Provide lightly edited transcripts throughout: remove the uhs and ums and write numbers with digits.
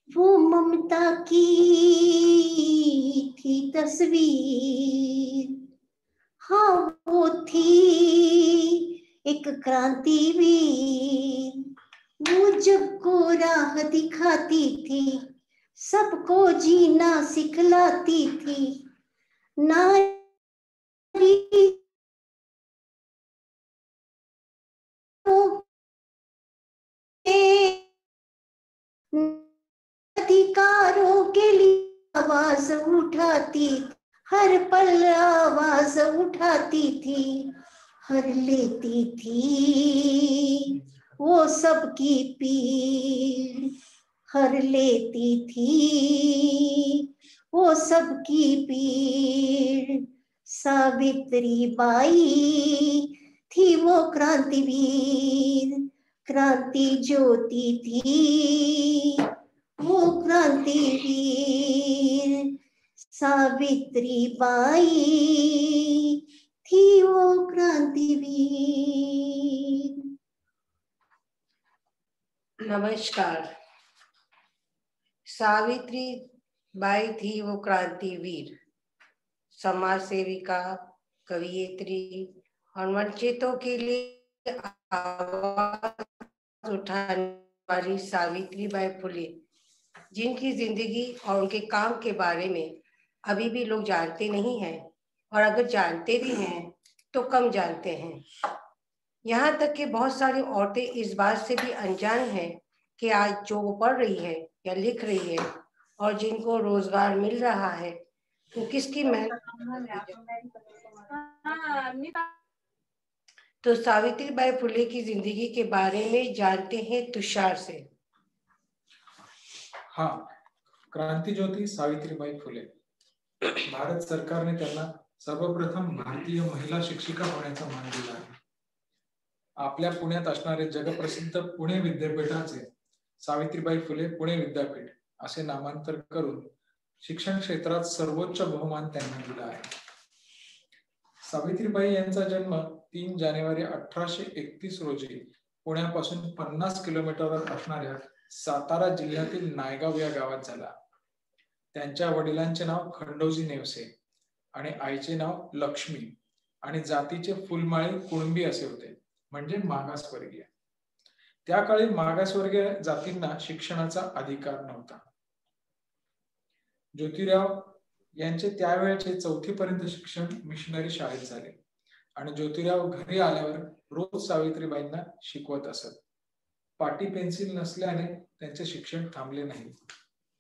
वो ममता की थी तस्वीर, हाँ वो थी एक क्रांतिवीर। वो जब को राह दिखाती थी, सबको जीना सिखलाती थी। नारी अधिकारों के लिए आवाज उठाती, हर पल आवाज उठाती थी, हर लेती थी वो सबकी पीड़, हर लेती थी वो सबकी पीड़। सावित्री बाई थी वो क्रांतिवीर, क्रांति ज्योति थी वो क्रांतिवीर। सावित्री बाई थी वो क्रांतिवीर। नमस्कार। सावित्री बाई थी वो क्रांतिवीर, समाज सेविका, कवियत्री और वंचितों के लिए आवाज उठाने वाली सावित्री बाई फुले, जिनकी जिंदगी और उनके काम के बारे में अभी भी लोग जानते नहीं हैं, और अगर जानते भी हैं तो कम जानते हैं। यहाँ तक कि बहुत सारी औरतें इस बात से भी अनजान हैं कि आज जो वो पढ़ रही है या लिख रही है और जिनको रोजगार मिल रहा है वो किसकी मेहनत। तो सावित्रीबाई फुले की जिंदगी के बारे में जानते हैं तुषार से। हाँ, क्रांती ज्योती सावित्रीबाई फुले। भारत सरकारने त्यांना सर्वप्रथम भारतीय महिला शिक्षिका होण्याचा मान दिला आहे। आपल्या पुण्यात असणारे जगप्रसिद्ध पुणे विद्यापीठाचे सावित्रीबाई फुले पुणे विद्यापीठ असे नामांतर करून शिक्षण क्षेत्रात सर्वोच्च बहुमान त्यांना दिला आहे। सावित्रीबाई यांचा जन्म 3 जानेवारी 1831 रोजी पुण्यापासून 50 किलोमीटरवर असणाऱ्या सातारा जिल्ह्यातील नायगाव या गावात झाला। त्यांच्या वडिलांचे नाव खंडोजी नेवसे आणि आईचे नाव लक्ष्मी आणि जातीचे फुलमाळी कुणबी असे होते, म्हणजे मागासवर्गीय। त्या काळी मागासवर्गीय जातींना शिक्षणाचा अधिकार नव्हता। ज्योतिराव यांचे त्यावेळचे 4थी पर्यंत शिक्षण मिशनरी शाळेत झाले आणि ज्योतिराव घरी आल्यावर रोज सावित्रीबाईंना शिकवत असत। पाटी पेन्सिल नसल्याने त्यांचे शिक्षण थांबले नाही।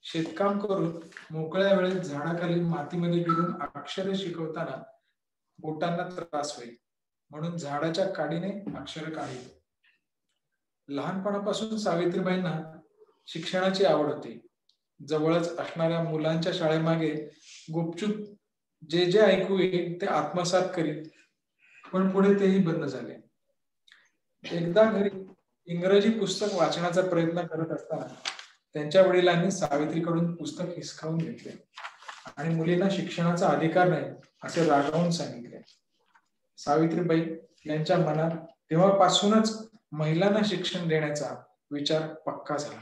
शेतकाम करून मोकळ्या वेळेत झाडाखाली मातीमध्ये गिरून अक्षरे शिकवताना बोटांना त्रास होईल, म्हणून झाडाच्या काडीने अक्षर काढीत। लहानपणापासून सावित्रीबाईंना शिक्षणाची आवड होती। जवळच असणाऱ्या मुलांच्या शाळेमागे गुपचूप जे जे ऐकू येईल ते आत्मसात करीत, पण पुढे तेही बंद झाले। एकदा घरी इंग्रजी पुस्तक वाचण्याचा प्रयत्न करत असताना त्यांच्या वडिलांनी सावित्रीकडून पुस्तक हिसकावून घेतले आणि मुलींना शिक्षणाचा अधिकार नाही असे रागावून सांगितले। सावित्रीबाई यांच्या मनात तेव्हापासूनच महिलांना शिक्षण देण्याचा विचार पक्का झाला।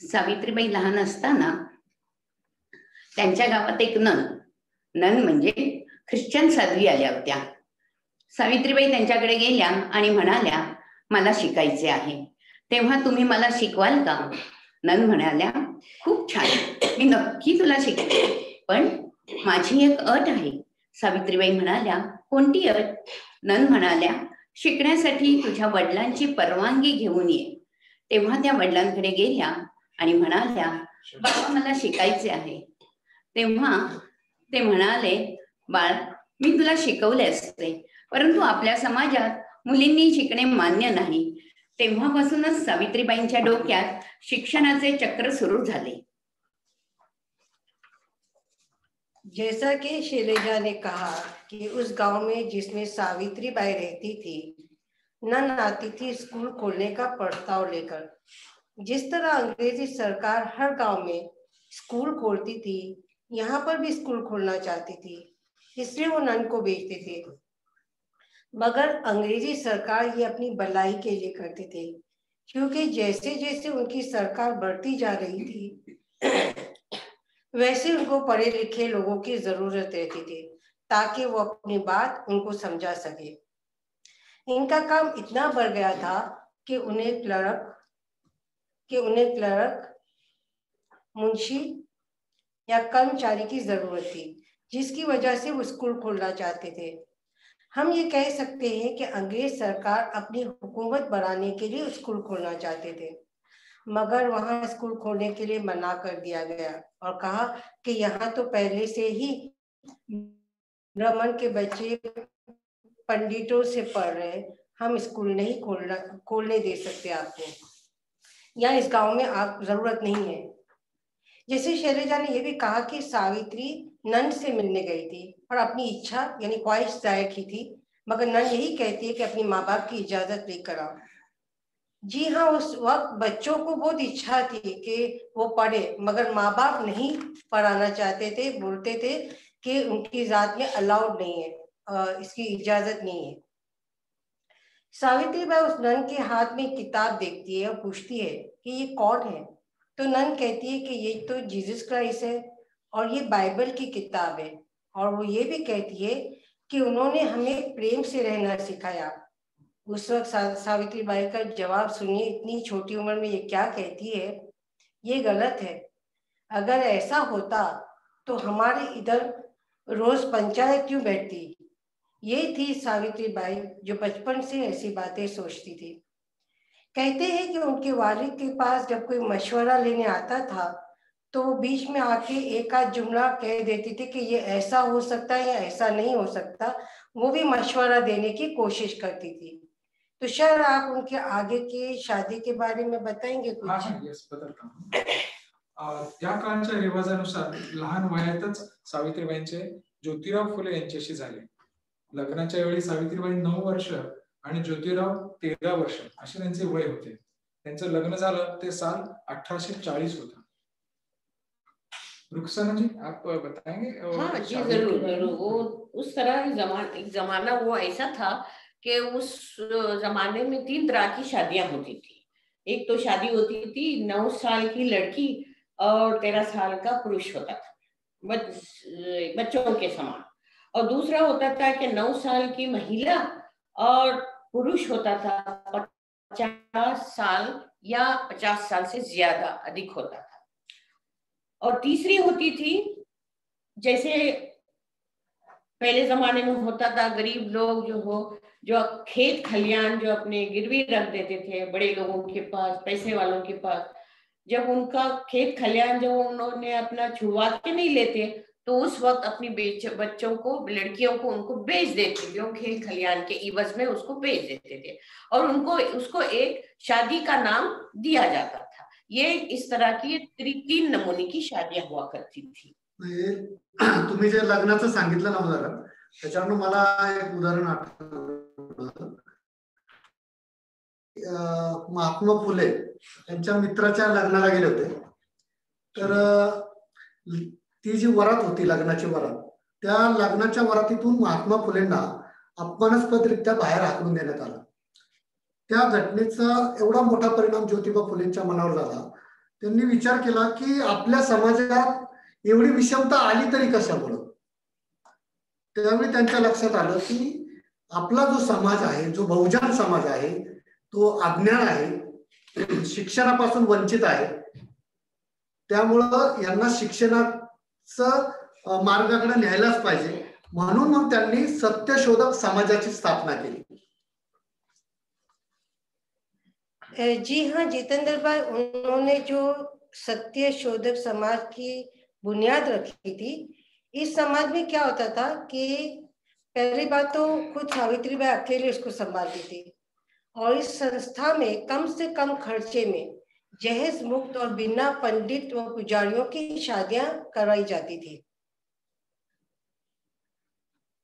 सावित्रीबाई लहान असताना त्यांच्या गावात एक नन म्हणजे ख्रिश्चन साध्वी आल्या होत्या। सावित्रीबाई त्यांच्याकडे गेल्या आणि म्हणाल्या, मला शिकायचे आहे, तेव्हा तुम्ही मला शिकवाल का? नन म्हणाल्या, खूप छान, मी नक्की तुला शिकवेन, पण माझी एक अट आहे। सावित्रीबाई म्हणाल्या, कोणती अट? नन म्हणाल्या, शिकण्यासाठी तुझ्या वडिलांची परवानगी घेऊन ये। तेव्हा त्या वडिलांकडे गेल्या आणि म्हणाल्या, बाबा मला शिकायचे आहे। तेव्हा ते म्हणाले, बाळ मी तुला शिकवले असते, परंतु आपल्या समाजात मुलींनी शिकणे मान्य नाही। तेव्हापासूनच सावित्रीबाईंच्या डोक्यात शिक्षणाचे चक्र सुरू झाले। जैसा कि शैलजा ने कहा कि उस गांव में जिसमें सावित्रीबाई रहती थी, नन आती थी स्कूल खोलने का प्रस्ताव लेकर। जिस तरह अंग्रेजी सरकार हर गांव में स्कूल खोलती थी, यहाँ पर भी स्कूल खोलना चाहती थी, इसलिए वो नन को भेजते थे। मगर अंग्रेजी सरकार ये अपनी भलाई के लिए करते थे, क्योंकि जैसे जैसे उनकी सरकार बढ़ती जा रही थी वैसे उनको पढ़े लिखे लोगों की जरूरत रहती थी ताकि वो अपनी बात उनको समझा सके। इनका काम इतना बढ़ गया था कि उन्हें क्लर्क, मुंशी या कर्मचारी की जरूरत थी, जिसकी वजह से वो स्कूल खोलना चाहते थे। हम ये कह सकते हैं कि अंग्रेज सरकार अपनी हुकूमत बढ़ाने के लिए स्कूल खोलना चाहते थे, मगर वहां स्कूल खोलने के लिए मना कर दिया गया और कहा कि यहाँ तो पहले से ही ब्राह्मण के बच्चे पंडितों से पढ़ रहे, हम स्कूल नहीं खोलने दे सकते आपको, या इस गांव में आप जरूरत नहीं है। जैसे शैलजा ने यह भी कहा कि सावित्री नन से मिलने गई थी और अपनी इच्छा यानी ख्वाहिश जाहिर की थी, मगर नन यही कहती है कि अपनी माँ बाप की इजाजत लेकर आओ। जी हाँ, उस वक्त बच्चों को बहुत इच्छा थी कि वो पढ़े, मगर माँ बाप नहीं पढ़ाना चाहते थे, बोलते थे कि उनकी जात में अलाउड नहीं है, इसकी इजाजत नहीं है। सावित्री बाई उस नन के हाथ में किताब देखती है और पूछती है कि ये कौन है, तो नन कहती है कि ये तो जीसस क्राइस्ट है और ये बाइबल की किताब है, और वो ये भी कहती है कि उन्होंने हमें प्रेम से रहना सिखाया। उस वक्त सावित्री बाई का जवाब सुनिए, इतनी छोटी उम्र में ये क्या कहती है, ये गलत है। अगर ऐसा होता तो हमारे इधर रोज पंचायत क्यों बैठती। ये थी सावित्री बाई जो बचपन से ऐसी बातें सोचती थी। कहते हैं कि उनके वालिद के पास जब कोई मशवरा लेने आता था तो वो बीच में आके एक आध जुमला कह देती थी कि ये ऐसा हो सकता है या ऐसा नहीं हो सकता, वो भी मशवरा देने की कोशिश करती थी। तो शायद आप उनके आगे की शादी के बारे में बताएंगे कुछ? हाँ, यस, बताता हूँ। त्या काळच्या रिवाजानुसार लहान वयातच सावित्रीबाईंचे ज्योतिराव फुले यांच्याशी झाले. लग्नाच्या वेळी सावित्रीबाई 9 वर्ष आणि ज्योतिराव 13 वर्ष असे त्यांचे वय होते. त्यांचं लग्न झालं ते साल 1840 होता. रुखसाना जी, आप बताएंगे? हाँ जी, जरूर जरूर। वो उस तरह जमाना वो ऐसा था कि उस जमाने में 3 तरह की शादियां होती थी। एक तो शादी होती थी 9 साल की लड़की और 13 साल का पुरुष होता था, बच्चों के समान। और दूसरा होता था कि 9 साल की महिला और पुरुष होता था 50 साल या 50 साल से ज्यादा अधिक होता था। और तीसरी होती थी, जैसे पहले जमाने में होता था, गरीब लोग जो खेत खलियान जो अपने गिरवी रख देते थे बड़े लोगों के पास, पैसे वालों के पास, जब उनका खेत खलियान जो उन्होंने अपना छुड़वा के नहीं लेते तो उस वक्त अपनी बच्चों को, लड़कियों को उनको बेच देते थे, खेत खलियान के इवज में उसको बेच देते थे और उसको एक शादी का नाम दिया जाता था। ये इस तरह की 3 नमूने की शादियां हुआ करती थी। तुम्ही जे लग्नाचं सांगितलं ना उदाहरण, त्याच्यावरून मला एक उदाहरण आठवलं. महात्मा फुले यांच्या मित्राच्या लग्नाला गेले होते. तर ती जी वरात होती, लग्नाची वरात, त्या लग्नाच्या वरातीतून महात्मा फुलेंना अपमानास्पदरित्या बाहेर हाकलून देण्यात आलं. त्या घटनेचा एवढा मोठा परिणाम ज्योतिबा फुलेंच्या मनावर झाला. त्यांनी विचार केला की आपल्या समाजात एवढी विषमता आली तरी कशामुळे. त्यावेळी त्यांच्या लक्षात आलं की आपला जो समाज आहे, जो बहुजन समाज आहे, तो अज्ञान आहे, शिक्षणापासून वंचित आहे. त्यामुळं यांना शिक्षणाचं मार्गाकडे न्यायलाच पाहिजे, म्हणून मग त्यांनी सत्यशोधक समाजाची स्थापना केली. जी हाँ, जितेंद्र भाई, उन्होंने जो सत्य शोधक समाज की बुनियाद रखी थी, इस समाज में क्या होता था कि पहली बात तो खुद सावित्री बाई अकेले उसको संभालती थी और इस संस्था में कम से कम खर्चे में जहेज मुक्त और बिना पंडित व पुजारियों की शादियां करवाई जाती थी.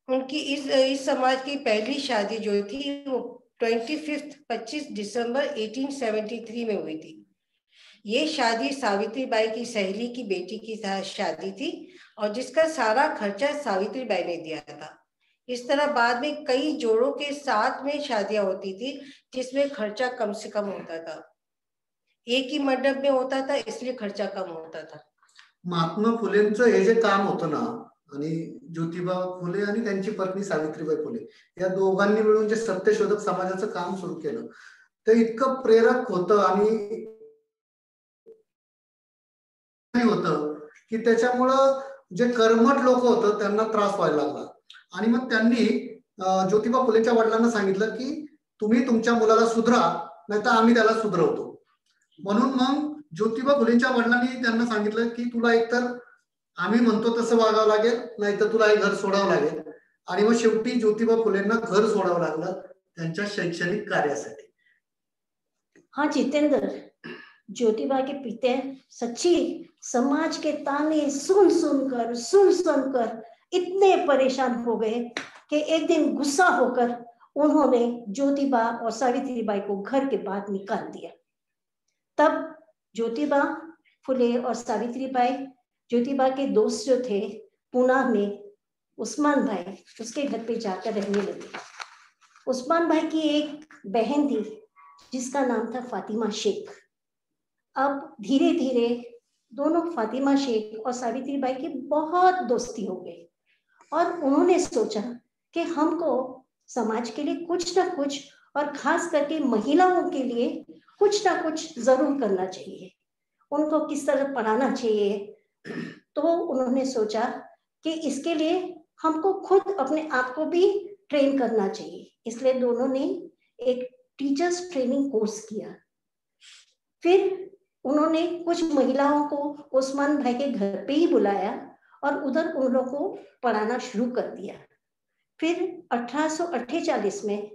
उनकी इस समाज की पहली शादी जो थी वो 25 दिसंबर 1873 में हुई थी. ये शादी सावित्री बाई की सहेली की बेटी की शादी थी और जिसका सारा खर्चा सावित्री बाई ने दिया था. इस तरह बाद में कई जोड़ों के साथ में शादियां होती थी जिसमें खर्चा कम से कम होता था. एक ही मंडप में होता था, इसलिए खर्चा कम होता था। महात्मा फुलेंचं हे जे काम होतं ना, आणि ज्योतिबा फुले आणि त्यांची पत्नी सावित्रीबाई फुले या दोघांनी मिळून जे सत्यशोधक समाजाचं काम सुरू केलं ते इतकं प्रेरक होतं आणि होतं की त्याच्यामुळं जे कर्मठ लोक होतं त्यांना त्रास व्हायला लागला. आणि मग त्यांनी ज्योतिबा फुलेंच्या वडिलांना सांगितलं की तुम्ही तुमच्या मुलाला सुधरा, नाही तर आम्ही त्याला सुधरवतो. म्हणून मग ज्योतिबा फुलेंच्या वडिलांनी त्यांना सांगितलं की तुला एकतर आम्ही म्हणतो तसं वागावं लागेल, नाही तर तुला हे घर सोडावं लागेल. आणि मग शेवटी ज्योतिबा फुलेंना घर सोडावं लागलं त्यांच्या शैक्षणिक कार्यासाठी. हाँ जितेंद्र, ज्योतिबा के पिता सच्ची समाज के ताने सुन सुनकर इतने परेशान हो गए कि एक दिन गुस्सा होकर उन्होंने ज्योतिबा और सावित्रीबाई को घर के बाहर निकाल दिया. तब ज्योतिबा फुले और सावित्रीबाई ज्योतिबा के दोस्त जो थे पुणे में उस्मान भाई, उसके घर पे जाकर रहने लगे. उस्मान भाई की एक बहन थी जिसका नाम था फातिमा शेख. अब धीरे धीरे दोनों फातिमा शेख और सावित्रीबाई की बहुत दोस्ती हो गई और उन्होंने सोचा कि हमको समाज के लिए कुछ ना कुछ और खास करके महिलाओं के लिए कुछ ना कुछ जरूर करना चाहिए, उनको किस तरह पढ़ाना चाहिए. तो उन्होंने सोचा कि इसके लिए हमको खुद अपने आप को भी ट्रेन करना चाहिए. इसलिए दोनों ने एक टीचर्स ट्रेनिंग कोर्स किया. फिर उन्होंने कुछ महिलाओं को उस्मान भाई के घर पे ही बुलाया और उधर उन लोगों को पढ़ाना शुरू कर दिया. फिर 1848 में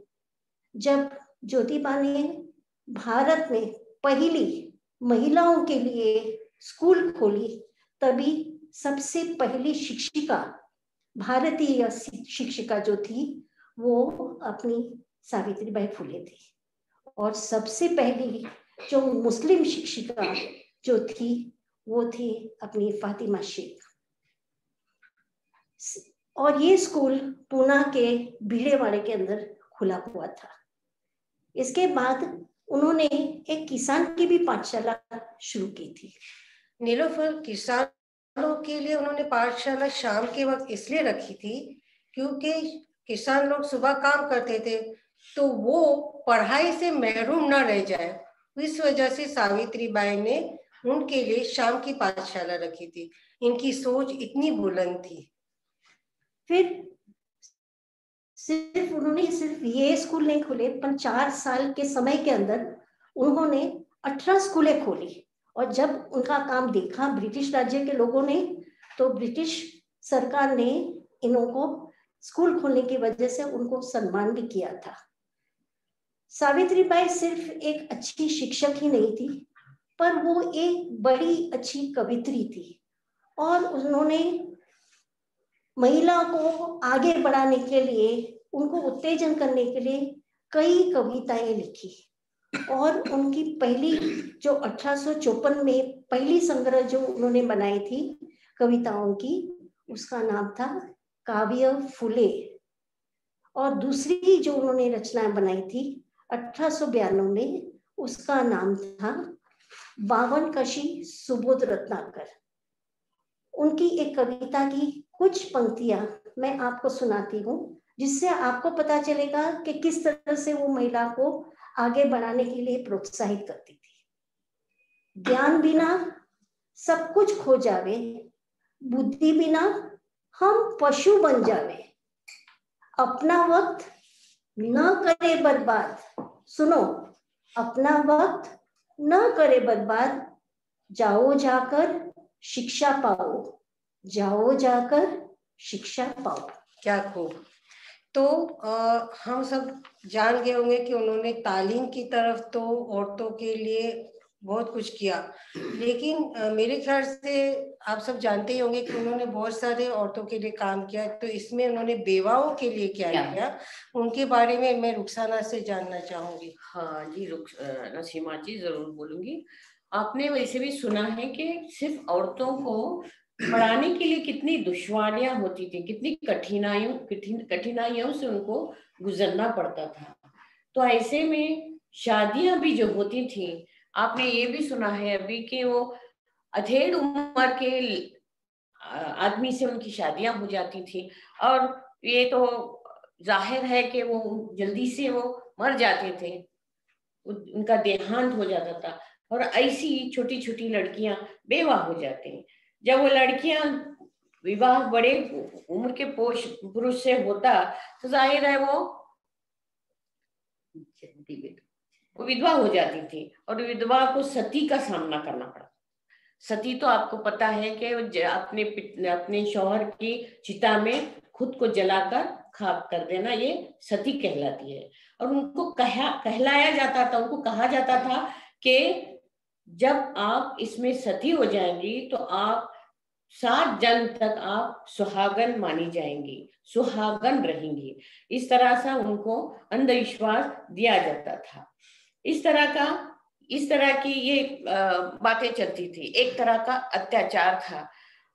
जब ज्योतिबा ने भारत में पहली महिलाओं के लिए स्कूल खोली, तभी सबसे पहली शिक्षिका, भारतीय शिक्षिका जो थी वो अपनी सावित्रीबाई फुले थी. और सबसे पहली जो मुस्लिम शिक्षिका जो थी वो थी अपनी फातिमा शेख. और ये स्कूल पुणे के भीड़ेवाड़े के अंदर खुला हुआ था. इसके बाद उन्होंने एक किसान की भी पाठशाला शुरू की थी. नीलोफर, किसानों के लिए उन्होंने पाठशाला शाम के वक्त इसलिए रखी थी क्योंकि किसान लोग सुबह काम करते थे तो वो पढ़ाई से महरूम न रह जाए. इस वजह से सावित्रीबाई ने उनके लिए शाम की पाठशाला रखी थी. इनकी सोच इतनी बुलंद थी. फिर उन्होंने सिर्फ ये स्कूल नहीं खोले, पर 4 साल के समय के अंदर उन्होंने 18 स्कूलें खोली. और जब उनका काम देखा ब्रिटिश राज्य के लोगों ने, तो ब्रिटिश सरकार ने इन्हों को स्कूल खोलने की वजह से उनको सम्मान भी किया था. सावित्रीबाई सिर्फ एक अच्छी शिक्षक ही नहीं थी, पर वो एक बड़ी अच्छी कवित्री थी. और उन्होंने महिला को आगे बढ़ाने के लिए, उनको उत्तेजन करने के लिए कई कविताएं लिखी. और उनकी पहली जो 1854 में पहली संग्रह जो उन्होंने बनाई थी कविताओं की, उसका नाम था काव्य फुले. और दूसरी जो उन्होंने रचनाएं बनाई थी 1892 में, उसका नाम था बावन कशी सुबोध रत्नाकर. उनकी एक कविता की कुछ पंक्तियां मैं आपको सुनाती हूँ, जिससे आपको पता चलेगा कि किस तरह से वो महिला को आगे बढ़ाने के लिए प्रोत्साहित करती थी. ज्ञान बिना सब कुछ खो जावे, बुद्धि बिना हम पशु बन जावे, अपना वक्त न करे बर्बाद. सुनो, अपना वक्त न करे बर्बाद, जाओ जाकर शिक्षा पाओ, जाओ जाकर शिक्षा पाओ. क्या खूब. तो हम सब जान गए होंगे कि उन्होंने तालीम की तरफ तो औरतों के लिए बहुत कुछ किया, लेकिन मेरे ख्याल से आप सब जानते ही होंगे कि उन्होंने बहुत सारे औरतों के लिए काम किया. तो इसमें उन्होंने बेवाओं के लिए क्या किया, उनके बारे में मैं रुखसाना से जानना चाहूंगी. हाँ जी, नसीमा जी जरूर बोलूंगी. आपने वैसे भी सुना है कि सिर्फ औरतों को पढ़ाने के लिए कितनी दुश्वारियां होती थी, कितनी कठिनाइयों से उनको गुजरना पड़ता था. तो ऐसे में शादियां भी जो होती थी आपने ये भी सुना है अभी कि वो अधेड़ उम्र के आदमी से उनकी शादियां हो जाती थी, और ये तो जाहिर है कि वो जल्दी से वो मर जाते थे, उनका देहांत हो जाता था। और ऐसी छोटी छोटी लड़कियां बेवा हो जाती हैं। जब वो लड़कियां विवाह बड़े उम्र के पुरुष से होता तो जाहिर है वो विधवा हो जाती थी, और विधवा को सती का सामना करना पड़ा। सती तो आपको पता है कि अपने शौहर की चिता में खुद को जलाकर खाक कर देना, ये सती कहलाती है। और उनको कहलाया जाता था, उनको कहा जाता था कि जब आप इसमें सती हो जाएंगी तो आप 7 जन्म तक आप सुहागन मानी जाएंगी, सुहागन रहेंगी। इस तरह से उनको अंधविश्वास दिया जाता था। इस तरह की ये बातें चलती थी, एक तरह का अत्याचार था।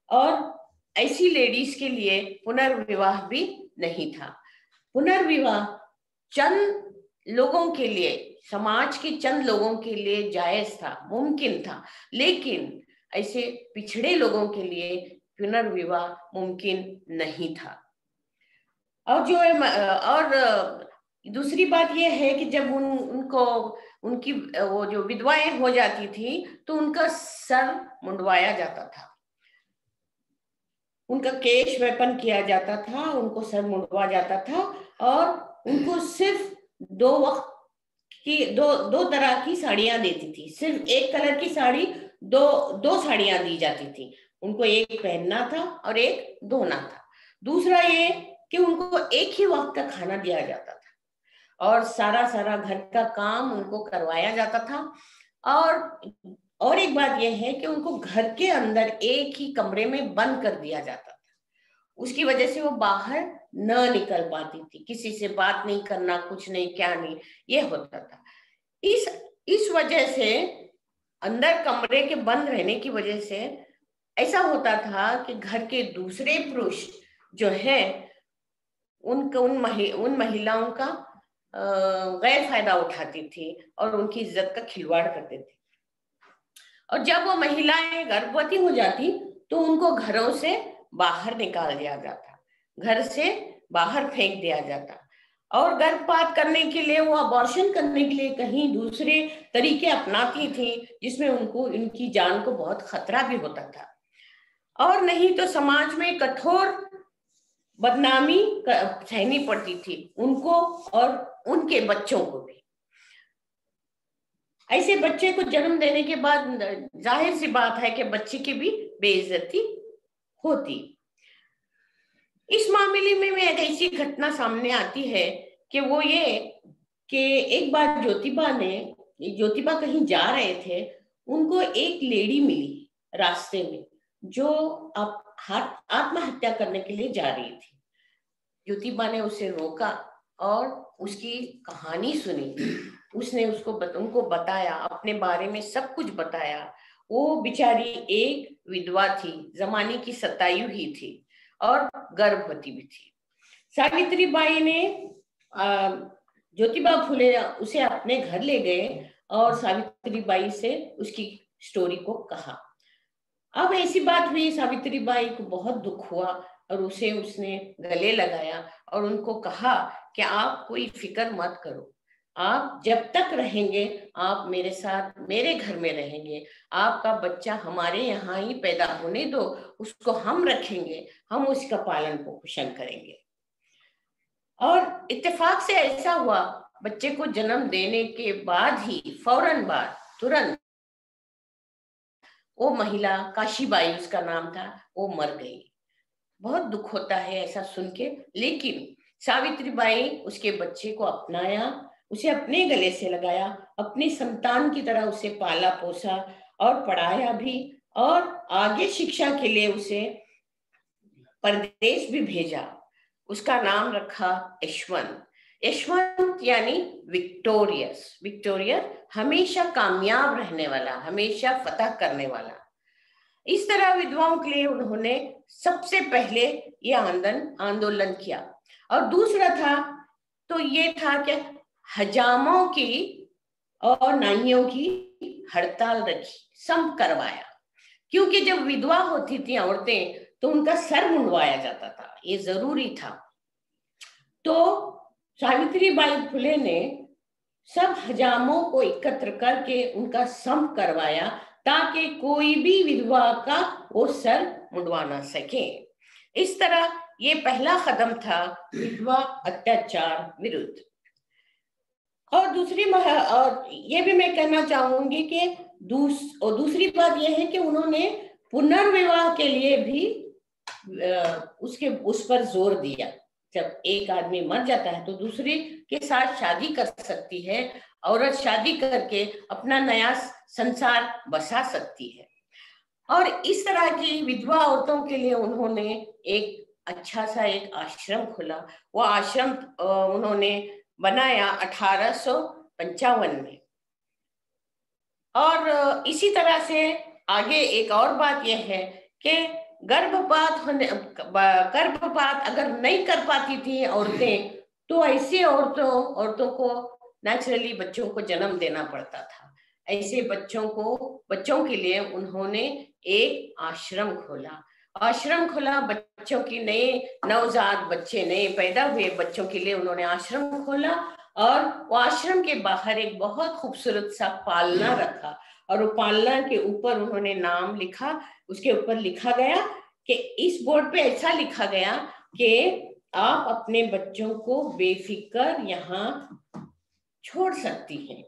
और ऐसी लेडीज के लिए पुनर्विवाह भी नहीं था। पुनर्विवाह चंद लोगों के लिए, समाज के चंद लोगों के लिए जायज था, मुमकिन था, लेकिन ऐसे पिछड़े लोगों के लिए पुनर्विवाह मुमकिन नहीं था। और दूसरी बात यह है कि जब उनकी वो जो विधवाएं हो जाती थी तो उनका सर मुंडवाया जाता था, उनका केश वेपन किया जाता था, उनको सर मुंडवा जाता था, और उनको सिर्फ दो तरह की साड़ियां देती थी। सिर्फ एक कलर की साड़ी, दो साड़ियां दी जाती थी उनको, एक पहनना था और एक धोना था। दूसरा ये कि उनको एक ही वक्त का खाना दिया जाता था, और सारा घर का काम उनको करवाया जाता था। और एक बात यह है कि उनको घर के अंदर एक ही कमरे में बंद कर दिया जाता था। उसकी वजह से वो बाहर न निकल पाती थी, किसी से बात नहीं करना, कुछ नहीं, क्या नहीं, ये होता था। इस वजह से अंदर कमरे के बंद रहने की वजह से ऐसा होता था कि घर के दूसरे पुरुष जो है उन महिलाओं का गैर फायदा उठाती थी और उनकी इज्जत का खिलवाड़ करते थे। और जब वो महिलाएं गर्भवती हो जाती तो उनको घरों से बाहर निकाल दिया जाता, घर से बाहर फेंक दिया जाता, और गर्भपात करने के लिए, वो अबॉर्शन करने के लिए कहीं दूसरे तरीके अपनाती थी, जिसमें उनको इनकी जान को बहुत खतरा भी होता था। और नहीं तो समाज में कठोर बदनामी सहनी पड़ती थी उनको और उनके बच्चों को भी। ऐसे बच्चे को जन्म देने के बाद जाहिर सी बात है कि बच्चे की भी बेइज्जती होती। इस मामले में एक ऐसी घटना सामने आती है कि वो ये कि एक बार ज्योतिबा कहीं जा रहे थे, उनको एक लेडी मिली रास्ते में जो आत्महत्या करने के लिए जा रही थी। ज्योतिबा ने उसे रोका और उसकी कहानी सुनी। उसने उनको बताया, अपने बारे में सब कुछ बताया। वो बेचारी एक विधवा थी, जमाने की 27 ही थी और गर्भवती भी थी। सावित्रीबाई ने ज्योतिबा फुले उसे अपने घर ले गए और सावित्रीबाई से उसकी स्टोरी को कहा। अब ऐसी बात हुई, सावित्रीबाई को बहुत दुख हुआ और उसने गले लगाया और उनको कहा कि आप कोई फिक्र मत करो, आप जब तक रहेंगे आप मेरे साथ मेरे घर में रहेंगे, आपका बच्चा हमारे यहाँ ही पैदा होने दो, उसको हम रखेंगे, हम उसका पालन पोषण करेंगे। और इत्तेफाक से ऐसा हुआ, बच्चे को जन्म देने के बाद ही फौरन बाद तुरंत वो महिला, काशीबाई उसका नाम था, वो मर गई। बहुत दुख होता है ऐसा सुन के, लेकिन सावित्रीबाई उसके बच्चे को अपनाया, उसे अपने गले से लगाया, अपनी संतान की तरह उसे पाला पोसा और पढ़ाया भी, और आगे शिक्षा के लिए उसे परदेश भी भेजा। उसका नाम रखा यशवंत। यशवंत यानी विक्टोरियस, हमेशा कामयाब रहने वाला, हमेशा फतह करने वाला। इस तरह विधवाओं के लिए उन्होंने सबसे पहले ये आंदोलन किया। और दूसरा था तो ये था कि हजामों की और नाइयों की हड़ताल रखी, संप करवाया, क्योंकि जब विधवा होती थी औरतें तो उनका सर मुंडवाया जाता था, ये जरूरी था। तो सावित्रीबाई फुले ने सब हजामों को एकत्र करके उनका संप करवाया ताकि कोई भी विधवा का वो सर मुंडवा ना सके। इस तरह ये पहला कदम था विधवा अत्याचार विरुद्ध। और और ये भी मैं कहना चाहूंगी कि दूसरी बात यह है कि उन्होंने पुनर्विवाह के लिए भी उस पर जोर दिया। जब एक आदमी मर जाता है तो दूसरे के साथ शादी कर सकती है, औरत शादी करके अपना नया संसार बसा सकती है। और इस तरह की विधवा औरतों के लिए उन्होंने एक अच्छा सा एक आश्रम खोला। वो आश्रम उन्होंने बनाया 1855 में। और इसी तरह से आगे एक और बात यह है कि गर्भपात अगर नहीं कर पाती थी औरतें तो ऐसे औरतों को नेचुरली बच्चों को जन्म देना पड़ता था। ऐसे बच्चों के लिए उन्होंने एक आश्रम खोला। बच्चों की नवजात बच्चे नए पैदा हुए बच्चों के लिए उन्होंने आश्रम खोला। और वो आश्रम के बाहर एक बहुत खूबसूरत सा पालना रखा और वो पालना के ऊपर उन्होंने नाम लिखा। उसके ऊपर लिखा गया कि इस बोर्ड पे ऐसा लिखा गया कि आप अपने बच्चों को बेफिक्र यहाँ छोड़ सकती हैं।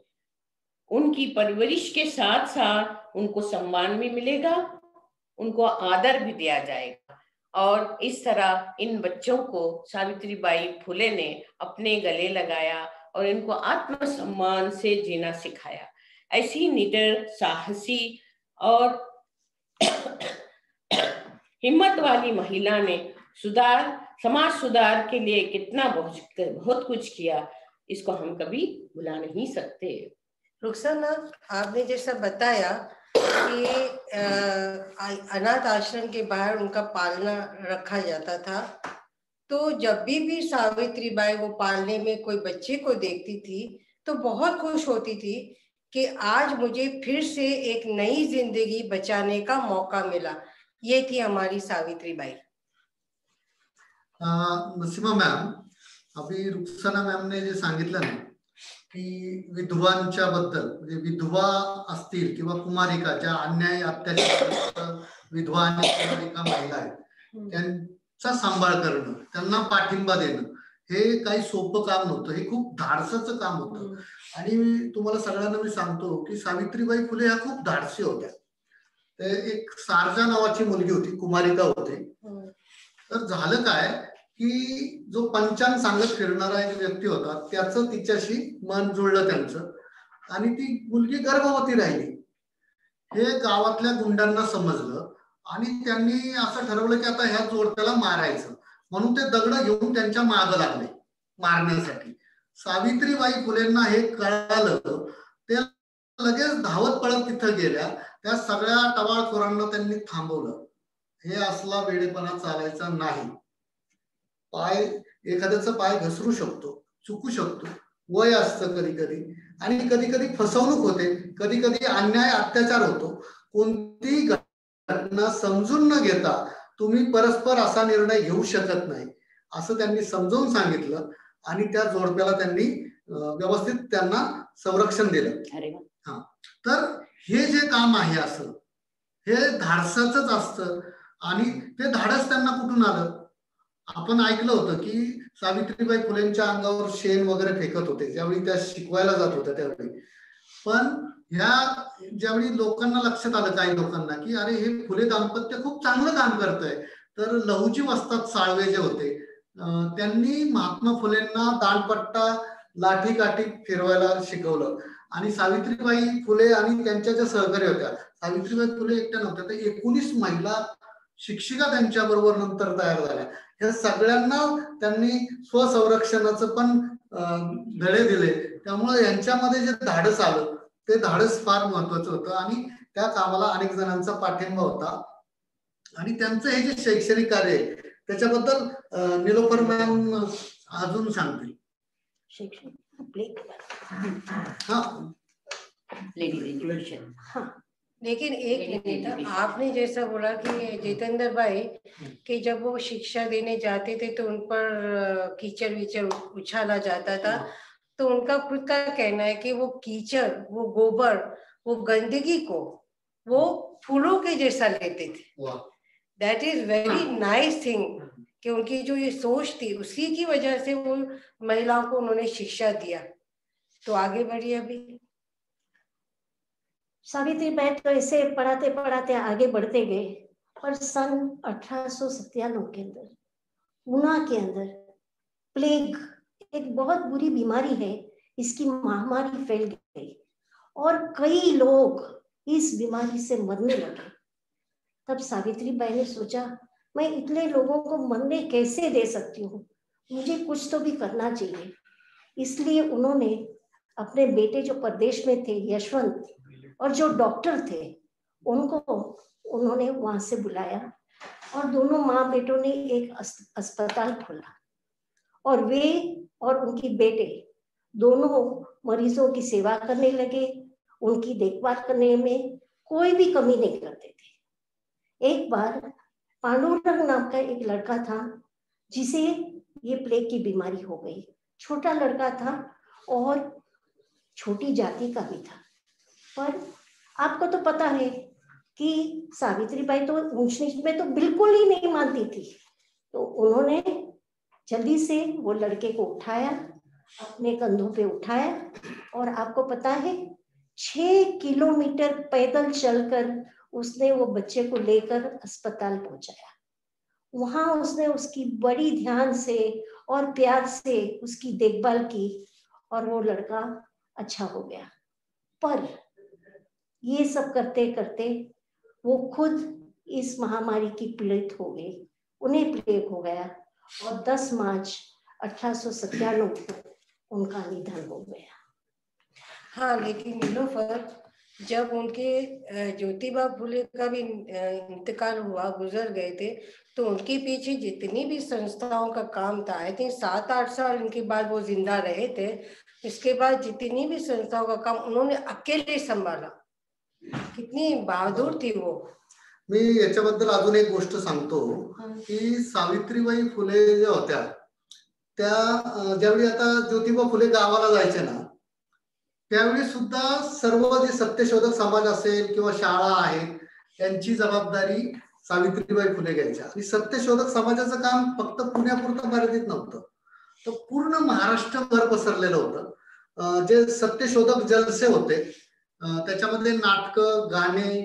उनकी परवरिश के साथ साथ उनको सम्मान भी मिलेगा, उनको आदर भी दिया जाएगा। और इस तरह इन बच्चों को सावित्रीबाई फुले ने अपने गले लगाया और इनको आत्मसम्मान से जीना सिखाया। ऐसी निडर, साहसी और हिम्मत वाली महिला ने समाज सुधार के लिए कितना बहुत कुछ किया, इसको हम कभी भुला नहीं सकते। रुखसाना, आपने जैसा बताया कि अनाथ आश्रम के बाहर उनका पालना रखा जाता था, तो जब भी सावित्रीबाई वो पालने में कोई बच्चे को देखती थी तो बहुत खुश होती थी कि आज मुझे फिर से एक नई जिंदगी बचाने का मौका मिला। ये थी हमारी सावित्रीबाई। नसीमा मॅम, अभी रुखसाना मॅम ने जे सांगितलं ना की विधवांच्या बद्दल, म्हणजे विधवा असतील किंवा कुमारिका ज्या अन्याय अत्याचार विधवा आणि कुमारिका महिला आहेत त्यांचा सांभाळ करणं, त्यांना पाठिंबा देणं हे काही सोपं काम नव्हतं, हे खूप धाडसाचं काम होतं। आणि तुम्हाला सगळ्यांना मी सांगतो की सावित्रीबाई फुले ह्या खूप धाडसी होत्या। ते एक सारजा नावाची मुलगी होती, कुमारिका होती। तर झालं काय की जो पंचांग सांगत फिरणारा एक व्यक्ती होता त्याचं तिच्याशी मन जुळलं त्यांचं आणि ती मुलगी गर्भवती राहिली। हे गावातल्या गुंडांना समजलं आणि त्यांनी असं ठरवलं की आता ह्या जोडप्याला मारायचं, म्हणून ते दगड घेऊन त्यांच्या मागे लागले मारण्यासाठी। सावित्रीबाई फुलेंना हे कळालं, ते लगेच धावत पळत तिथं गेल्या। त्या सगळ्या टवाळखोरांना त्यांनी थांबवलं। हे असला वेडेपणा चालायचा नाही। एखाद्याचा पाय घसरू शकतो, चुकू शकतो, वय असतं कधी कधी, आणि कधी कधी फसवणूक होते, कधी कधी अन्याय अत्याचार होतो। कोणतीही घटना समजून न घेता तुम्ही परस्पर असा निर्णय घेऊ शकत नाही, असं त्यांनी समजावून सांगितलं आणि त्या जोडप्याला त्यांनी व्यवस्थित त्यांना संरक्षण दिलं। हा, तर हे जे काम आहे असं हे धाडसाचंच असतं आणि ते धाडस त्यांना कुठून आलं? आपण ऐकलं होतं की सावित्रीबाई फुलेंच्या अंगावर शेण वगैरे फेकत होते ज्यावेळी त्या शिकवायला जात होत्या त्यावेळी। पण ह्या ज्यावेळी लोकांना लक्षात आलं, काही लोकांना, की अरे हे फुले दाम्पत्य खूप चांगलं काम करतंय, तर लहुजी वस्ताद साळवे जे होते त्यांनी महात्मा फुलेंना दांडपट्टा लाठी काठी फिरवायला शिकवलं। आणि सावित्रीबाई फुले आणि त्यांच्या ज्या सहकारी होत्या, सावित्रीबाई फुले एकट्या नव्हत्या, तर 19 महिला शिक्षिका त्यांच्या बरोबर नंतर तयार झाल्या। या सगळ्यांना त्यांनी स्वसंरक्षणाचं पण धडे दिले। त्यामुळे यांच्यामध्ये जे धाडस आलं ते धाडस फार महत्वाचं होतं आणि त्या कामाला अनेक जणांचा पाठिंबा होता। आणि त्यांचं हे जे शैक्षणिक कार्य आहे त्याच्याबद्दल निलोफर मॅम अजून सांगतील। शैक्षणिक लेडीज एजुकेशन। हाँ, लेकिन एक मिनट, आपने जैसा बोला कि जितेंद्र भाई कि जब वो शिक्षा देने जाते थे तो उन पर कीचड़ विचड़ उछाला जाता था, तो उनका खुद का कहना है कि वो कीचड़, वो गोबर, वो गंदगी को वो फूलों के जैसा लेते थे। That is very nice thing कि उनकी जो ये सोच थी उसी की वजह से वो महिलाओं को उन्होंने शिक्षा दिया। तो आगे बढ़िए। अभी सावित्रीबाई तो ऐसे पढ़ाते पढ़ाते आगे बढ़ते गए, पर सन 1897 के अंदर पूना के अंदर प्लेग एक बहुत बुरी बीमारी है, इसकी महामारी फैल गई और कई लोग इस बीमारी से मरने लगे। तब सावित्रीबाई ने सोचा, मैं इतने लोगों को मरने कैसे दे सकती हूँ, मुझे कुछ तो भी करना चाहिए। इसलिए उन्होंने अपने बेटे जो प्रदेश में थे यशवंत और जो डॉक्टर थे उनको उन्होंने वहां से बुलाया और दोनों माँ बेटों ने एक अस्पताल खोला और वे और उनकी बेटे दोनों मरीजों की सेवा करने लगे। उनकी देखभाल करने में कोई भी कमी नहीं करते थे। एक बार पांडुरंग नाम का एक लड़का था जिसे ये प्लेग की बीमारी हो गई। छोटा लड़का था और छोटी जाति का भी था, पर आपको तो पता है कि सावित्रीबाई तो ऊंच नीच में तो बिल्कुल ही नहीं मानती थी। तो उन्होंने जल्दी से वो लड़के को उठाया, अपने कंधों पे उठाया और आपको पता है 6 किलोमीटर पैदल चलकर उसने वो बच्चे को लेकर अस्पताल पहुंचाया। वहां उसने उसकी बड़ी ध्यान से और प्यार से उसकी देखभाल की और वो लड़का अच्छा हो गया। पर ये सब करते करते वो खुद इस महामारी की पीड़ित हो गए, उन्हें प्लेग हो गया और 10 मार्च 1897 को उनका निधन हो गया। हाँ, लेकिन नीलोफर, जब उनके ज्योतिबा फुले का भी इंतकाल हुआ, गुजर गए थे, तो उनके पीछे जितनी भी संस्थाओं का काम था, आई थिंक 7-8 साल इनके बाद वो जिंदा रहे थे। इसके बाद जितनी भी संस्थाओं का काम उन्होंने अकेले संभाला। कितनी बहादुर थी वो। मी याच्याबद्दल अजून एक गोष्ट सांगतो की सावित्रीबाई फुले ज्या होत्या त्या ज्यावेळी आता ज्योतिबा फुले गावाला जायचे ना, त्यावेळी सुद्धा सर्व जे सत्यशोधक समाज असेल किंवा शाळा आहेत यांची जबाबदारी सावित्रीबाई फुले घ्यायच्या। आणि सत्यशोधक समाजाचं काम फक्त पुण्यापुरतं मर्यादित नव्हतं, तर पूर्ण महाराष्ट्रभर पसरलेलं होतं। जे सत्यशोधक जलसे होते त्याच्यामध्ये नाटकं, गाणे,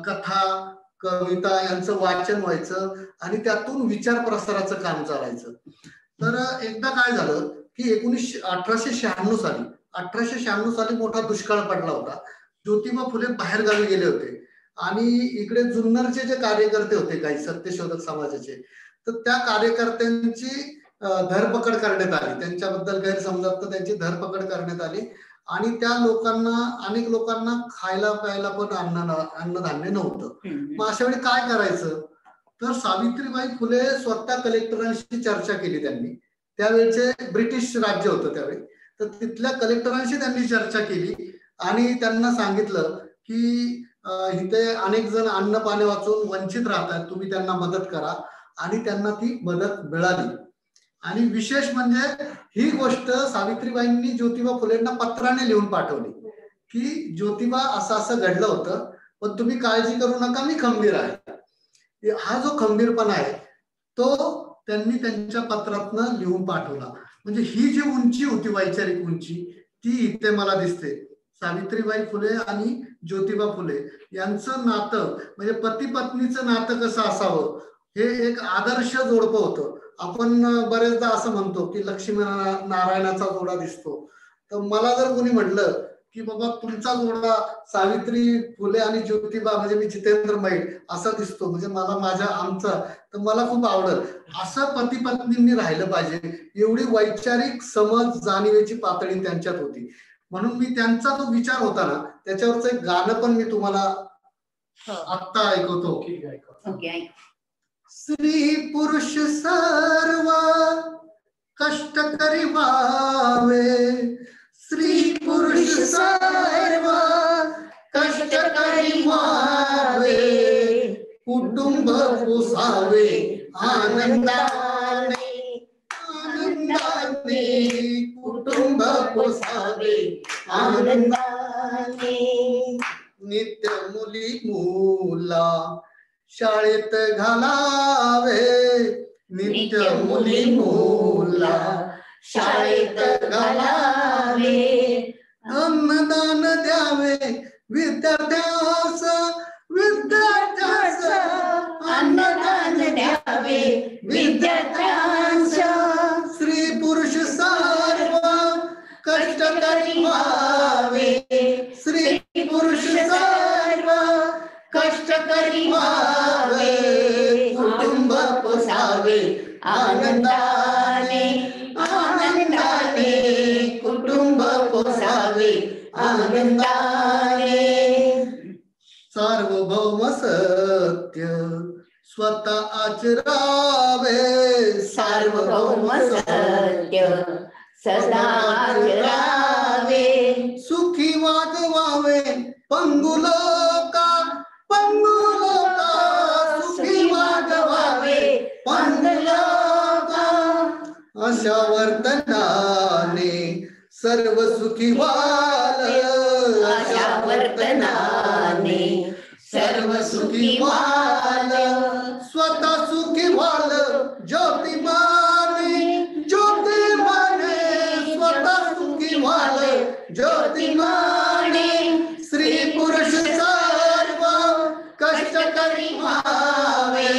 कथा, कविता यांचं वाचन व्हायचं आणि त्यातून विचार प्रसाराचं काम चालायचं। तर एकदा काय झालं की 1896 साली मोठा दुष्काळ पडला होता। ज्योतिबा फुले बाहेर गावी गेले होते आणि इकडे जुन्नरचे जे कार्यकर्ते होते काही सत्यशोधक समाजाचे, तर त्या कार्यकर्त्यांची धरपकड करण्यात आली, त्यांच्याबद्दल गैरसमजात त्यांची धरपकड करण्यात आली आणि त्या लोकांना, अनेक लोकांना खायला प्यायला पण अन्नधान्य नव्हतं। मग अशा वेळी काय करायचं, तर सावित्रीबाई फुले स्वतः कलेक्टरांशी चर्चा केली त्यांनी। त्यावेळेचे ब्रिटिश राज्य होतं त्यावेळी, तर तिथल्या कलेक्टरांशी त्यांनी चर्चा केली आणि त्यांना सांगितलं की इथे अनेक जण अन्न पाणी वाचून वंचित राहतात, तुम्ही त्यांना मदत करा, आणि त्यांना ती मदत मिळाली। आणि विशेष म्हणजे ही गोष्ट सावित्रीबाईंनी ज्योतिबा फुलेंना पत्राने लिहून पाठवली की ज्योतिबा असं असं घडलं होतं, पण तुम्ही काळजी करू नका, मी खंबीर आहे। हा जो खंबीरपणा आहे तो त्यांनी त्यांच्या पत्रातनं लिहून पाठवला। म्हणजे ही जी उंची होती, वैचारिक उंची, ती इथे मला दिसते। सावित्रीबाई फुले आणि ज्योतिबा फुले यांचं नातं म्हणजे पती पत्नीचं नातं कसं असावं हे एक आदर्श जोडपं होतं। आपण बरेचदा असं म्हणतो की लक्ष्मी नारायणाचा जोडा दिसतो, तर मला जर कोणी म्हटलं की बाबा तुमचा जोडा सावित्री फुले आणि ज्योतिबा म्हणजे मी जितेंद्र मैड असा दिसतो, म्हणजे मला माझ्या आमचा, तर मला खूप आवडेल। असं पती पत्नींनी राहिलं पाहिजे, एवढी वैचारिक समज जाणीवेची पातळी त्यांच्यात होती। म्हणून मी त्यांचा जो विचार होता ना, त्याच्यावरचं एक गाणं पण मी तुम्हाला आत्ता ऐकवतो। स्त्री पुरुष सर्व कष्ट करी व्हावे, स्त्री पुरुष सर्व कष्टकरी व्हावे, कुटुंब पोसावे आनंदाने, आनंदाने कुटुंब पोसावे आनंदाने. नित्य मुली मुला शाळेत घालावे, नित्य मुली मुला शाळेत घालावे. अन्नदान द्यावे विद्यार्थ्यास, विद्यार्थ्यास अन्नदान द्यावे विद्यार्थ्यास. स्त्री पुरुष सर्व कष्टकरी व्हावे, स्त्री पुरुष सर्व कष्टकरी व्हावे, कुटुंब पोसावे आनंदाने, आनंदाने कुटुंब पोसावे आनंदाने. सार्वभौम सत्य स्वतः आचरावे, सार्वभौम सत्य सदा आचरावे. सुखी वागवावे पंगु लोका, पंगु लोका सुखी वागवावे पंगु लोका. अशा वर्तनाने सर्व सुखी व्हाल, अशा वर्तनाने सर्व सुखी व्हाल. स्वतः सुखी व्हाल ज्योतिमाने, ज्योतिमाने स्वतः सुखी व्हाल ज्योतिमाने. स्त्री पुरुष सर्व कष्टकरी व्हावे,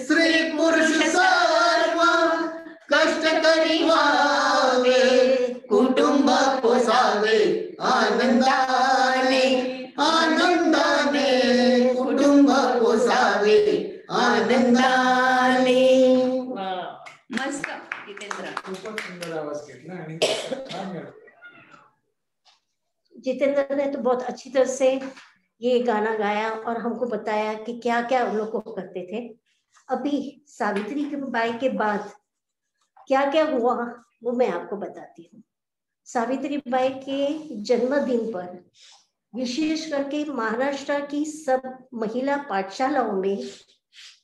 स्त्री पुरुष सर्व कष्टकरी व्हावे, कुटुंब पोसावे आनंदाने, आनंदाने कुटुंब पोसावे आनंदाने. मस्त जितेंद्र, खूपच सुंदर आवाज घेतला आणि छान गायलं. जितेंद्र ने तो बहुत अच्छी तरह से ये गाना गाया और हमको बताया कि क्या क्या उन लोग को करते थे. अभी सावित्री बाई के बाद क्या क्या हुआ वो मैं आपको बताती हूँ. सावित्री बाई के जन्मदिन पर विशेष करके महाराष्ट्र की सब महिला पाठशालाओं में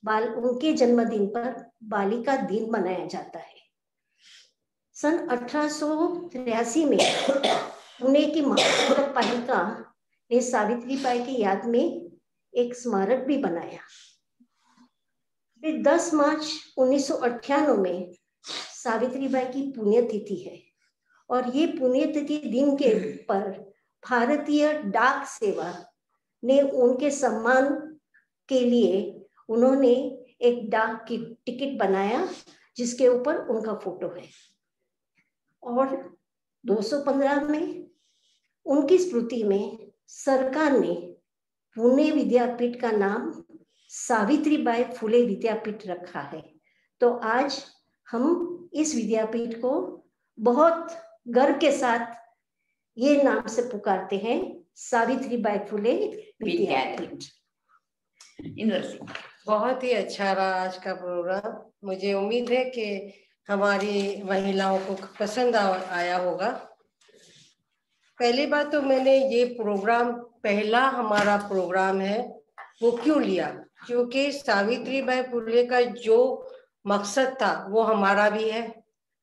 उनके जन्मदिन पर बालिका दिन मनाया जाता है. सन 1883 में पुणे की महानगर पालिका ने सावित्री बाई की याद में एक स्मारक भी बनाया. फिर 10 मार्च 1998 में सावित्री बाई की पुण्यतिथि है और ये पुण्यतिथि दिन के पर भारतीय डाक सेवा ने उनके सम्मान के लिए उन्होंने एक डाक की टिकट बनाया जिसके ऊपर उनका फोटो है. और 215 में उनकी स्मृति में सरकार ने पुणे विद्यापीठ का नाम सावित्रीबाई फुले विद्यापीठ रखा है. तो आज हम इस विद्यापीठ को बहुत गर्व के साथ ये नाम से पुकारते हैं, सावित्रीबाई फुले विद्यापीठ. बहुत ही अच्छा रहा आज का प्रोग्राम. मुझे उम्मीद है कि हमारी महिलाओं को पसंद आया होगा. पहली बात तो मैंने ये प्रोग्राम पहला हमारा प्रोग्राम है वो क्यों लिया, क्योंकि सावित्रीबाई फुले का जो मकसद था वो हमारा भी है.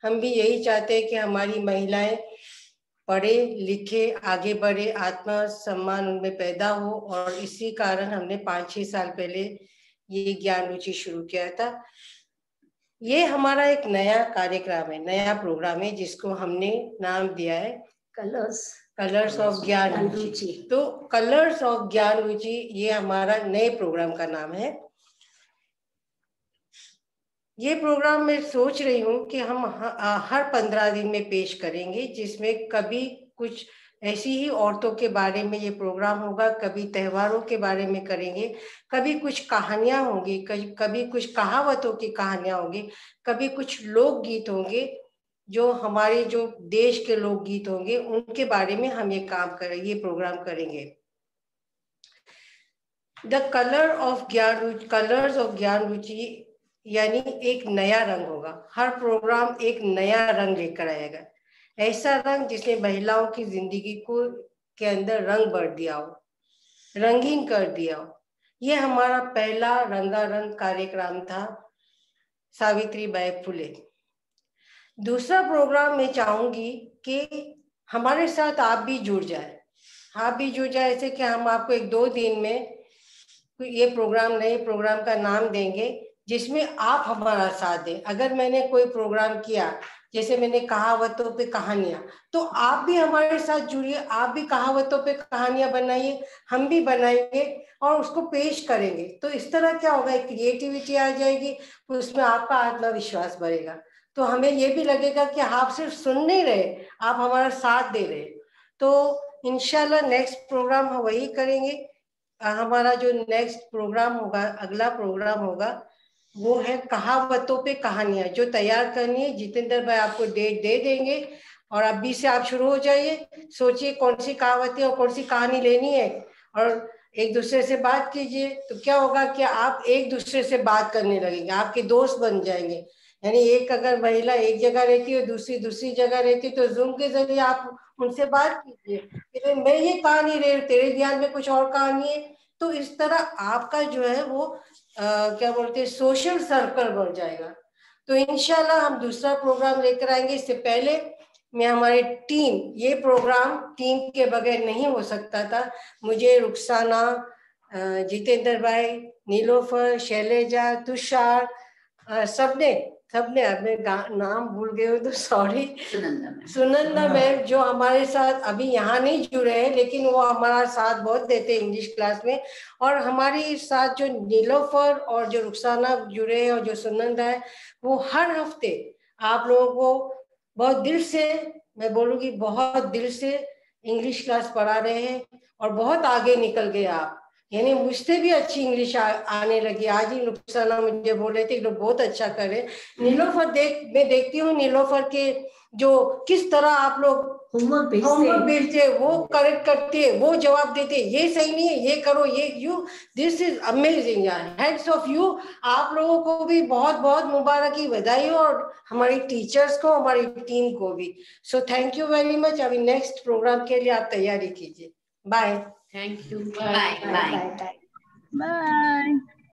हम भी यही चाहते हैं कि हमारी महिलाएं पढ़े लिखे आगे बढ़े, आत्मा सम्मान उनमें पैदा हो. और इसी कारण हमने 5-6 साल पहले ये ज्ञान रुचि शुरू किया था. ये हमारा एक नया कार्यक्रम है, नया प्रोग्राम है जिसको हमने नाम दिया है कलर्स ऑफ ज्ञान रुचि. तो कलर्स ऑफ ज्ञान रुचि ये हमारा नए प्रोग्राम का नाम है. ये प्रोग्राम मैं सोच रही हूँ कि हम हर 15 दिन में पेश करेंगे, जिसमें कभी कुछ ऐसी ही औरतों के बारे में ये प्रोग्राम होगा, कभी त्योहारों के बारे में करेंगे, कभी कुछ कहानियां होंगी, कभी कुछ कहावतों की कहानियां होंगी, कभी कुछ लोकगीत होंगे, जो हमारे जो देश के लोकगीत होंगे उनके बारे में हम ये प्रोग्राम करेंगे. द कलर्स ऑफ ज्ञान रुचि यानी एक नया रंग होगा. हर प्रोग्राम एक नया रंग लेकर आएगा. ऐसा रंग जिसने महिलाओं की जिंदगी को के अंदर रंग भर दिया हो, रंगीन कर दिया हो। ये हमारा पहला रंगारंग कार्यक्रम था सावित्रीबाई फुले। दूसरा प्रोग्राम मैं चाहूंगी कि हमारे साथ आप भी जुड़ जाए, ऐसे कि हम आपको 1-2 दिन में ये प्रोग्राम, नए प्रोग्राम का नाम देंगे जिसमें आप हमारा साथ दें। अगर मैंने कोई प्रोग्राम किया, जैसे मैंने कहावतों पे कहानियां, तो आप भी हमारे साथ जुड़िए, आप भी कहावतों पे कहानियां बनाइए, हम भी बनाएंगे और उसको पेश करेंगे। तो इस तरह क्या होगा, क्रिएटिविटी आ जाएगी, उसमें आपका आत्मविश्वास बढ़ेगा। तो हमें ये भी लगेगा कि आप सिर्फ सुन नहीं रहे, आप हमारा साथ दे रहे। तो इंशाल्लाह नेक्स्ट प्रोग्राम हम वही करेंगे। हमारा जो नेक्स्ट प्रोग्राम होगा, अगला प्रोग्राम होगा, वो है कहावतों पे कहानियां, जो तैयार करनी है। जितेंद्र भाई आपको डेट दे देंगे और अभी से आप शुरू हो जाइए, सोचिए कौन सी कहावतें और कौन सी कहानी लेनी है और एक दूसरे से बात कीजिए। तो क्या होगा कि आप एक दूसरे से बात करने लगेंगे, आपके दोस्त बन जाएंगे। यानी एक अगर महिला एक जगह रहती है, दूसरी जगह रहती है, तो जूम के जरिए आप उनसे बात कीजिए, मैं ये कहानी रही, तेरे ध्यान में कुछ और कहानी है। तो इस तरह आपका जो है वो क्या बोलते हैं, सोशल सर्कल बढ़ जाएगा। तो इंशाल्लाह हम दूसरा प्रोग्राम लेकर आएंगे। इससे पहले मैं हमारी टीम, ये प्रोग्राम टीम के बगैर नहीं हो सकता था। मुझे रुखसाना, जितेंद्र भाई, नीलोफर, शैलेजा, तुषार, सबने मैं नाम भूल गए हो तो सॉरी, सुनंदा मैम, जो हमारे साथ अभी यहाँ नहीं जुड़े हैं, लेकिन वो हमारा साथ बहुत देते हैं इंग्लिश क्लास में। और हमारी साथ जो नीलोफर और जो रुखसाना जुड़े हैं और जो सुनंदा है, वो हर हफ्ते आप लोगों को बहुत दिल से, मैं बोलूँगी बहुत दिल से इंग्लिश क्लास पढ़ा रहे हैं और बहुत आगे निकल गए आप। यानी मुझसे भी अच्छी इंग्लिश आने लगी। आज ही रुखसाना मुझे बोल रहे थे कि लोग बहुत अच्छा कर रहे हैं। नीलोफर मैं देखती हूँ नीलोफर के जो किस तरह आप लोग होमवर्क भेजते हैं, वो करेक्ट करते हैं, वो जवाब देते हैं, ये सही नहीं है, ये करो, ये यू, दिस इज अमेजिंग यार, हेड्स ऑफ यू। आप लोगों को भी बहुत बहुत मुबारकी, बधाई हो, और हमारी टीचर्स को, हमारी टीम को भी। So thank you very much. अभी नेक्स्ट प्रोग्राम के लिए आप तैयारी कीजिए। Bye. Thank you. Bye bye bye.